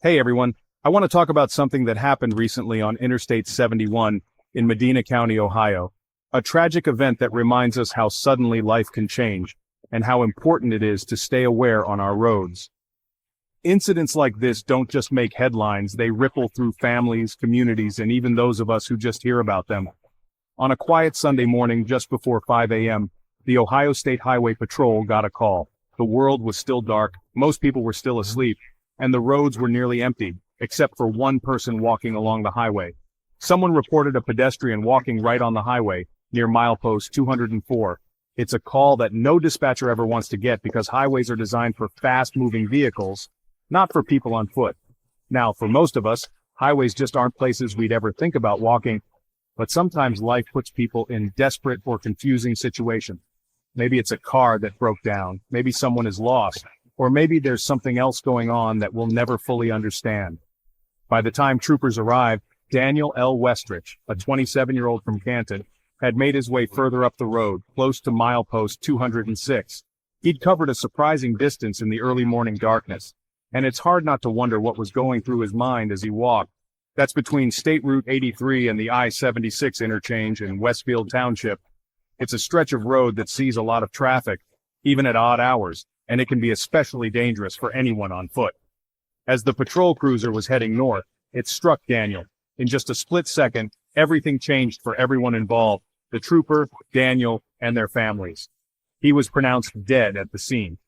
Hey everyone, I want to talk about something that happened recently on Interstate 71 in Medina County, Ohio. A tragic event that reminds us how suddenly life can change, and how important it is to stay aware on our roads. Incidents like this don't just make headlines, they ripple through families, communities, and even those of us who just hear about them. On a quiet Sunday morning just before 5 a.m., the Ohio State Highway Patrol got a call. The world was still dark, most people were still asleep, and the roads were nearly empty, except for one person walking along the highway. Someone reported a pedestrian walking right on the highway, near milepost 204. It's a call that no dispatcher ever wants to get because highways are designed for fast-moving vehicles, not for people on foot. Now, for most of us, highways just aren't places we'd ever think about walking, but sometimes life puts people in desperate or confusing situations. Maybe it's a car that broke down, maybe someone is lost, or maybe there's something else going on that we'll never fully understand. By the time troopers arrived, Daniel L. Westrich, a 27-year-old from Canton, had made his way further up the road, close to milepost 206. He'd covered a surprising distance in the early morning darkness, and it's hard not to wonder what was going through his mind as he walked. That's between State Route 83 and the I-76 interchange in Westfield Township. It's a stretch of road that sees a lot of traffic, even at odd hours, and it can be especially dangerous for anyone on foot. As the patrol cruiser was heading north, it struck Daniel. In just a split second, everything changed for everyone involved, the trooper, Daniel, and their families. He was pronounced dead at the scene.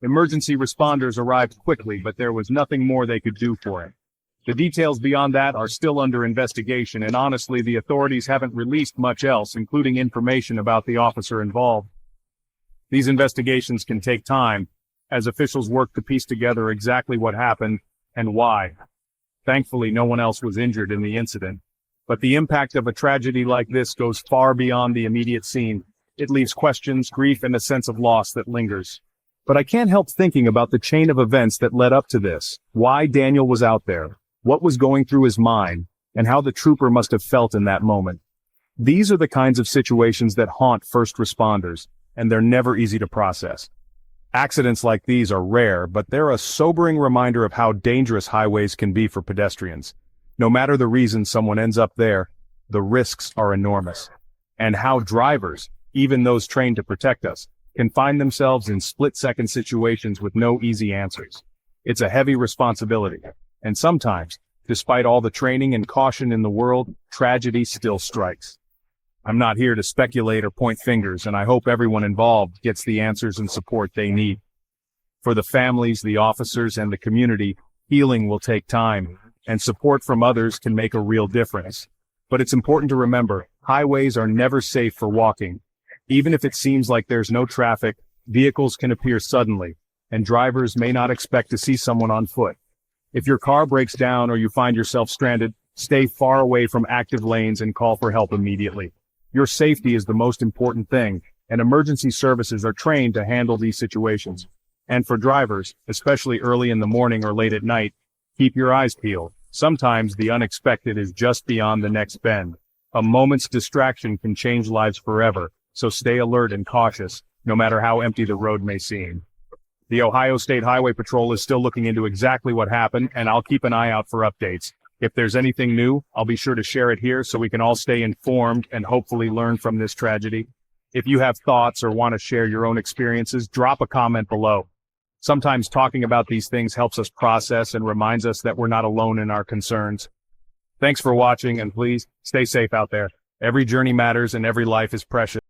Emergency responders arrived quickly, but there was nothing more they could do for him. The details beyond that are still under investigation, and honestly, the authorities haven't released much else, including information about the officer involved. These investigations can take time, as officials work to piece together exactly what happened and why. Thankfully, no one else was injured in the incident. But the impact of a tragedy like this goes far beyond the immediate scene. It leaves questions, grief, and a sense of loss that lingers. But I can't help thinking about the chain of events that led up to this, why Daniel was out there, what was going through his mind, and how the trooper must have felt in that moment. These are the kinds of situations that haunt first responders, and they're never easy to process. Accidents like these are rare, but they're a sobering reminder of how dangerous highways can be for pedestrians. No matter the reason someone ends up there, the risks are enormous. And how drivers, even those trained to protect us, can find themselves in split-second situations with no easy answers. It's a heavy responsibility, and sometimes, despite all the training and caution in the world, tragedy still strikes. I'm not here to speculate or point fingers, and I hope everyone involved gets the answers and support they need. For the families, the officers, and the community, healing will take time, and support from others can make a real difference. But it's important to remember, highways are never safe for walking. Even if it seems like there's no traffic, vehicles can appear suddenly, and drivers may not expect to see someone on foot. If your car breaks down or you find yourself stranded, stay far away from active lanes and call for help immediately. Your safety is the most important thing, and emergency services are trained to handle these situations. And for drivers, especially early in the morning or late at night, keep your eyes peeled. Sometimes the unexpected is just beyond the next bend. A moment's distraction can change lives forever, so stay alert and cautious, no matter how empty the road may seem. The Ohio State Highway Patrol is still looking into exactly what happened, and I'll keep an eye out for updates. If there's anything new, I'll be sure to share it here so we can all stay informed and hopefully learn from this tragedy. If you have thoughts or want to share your own experiences, drop a comment below. Sometimes talking about these things helps us process and reminds us that we're not alone in our concerns. Thanks for watching, and please, stay safe out there. Every journey matters and every life is precious.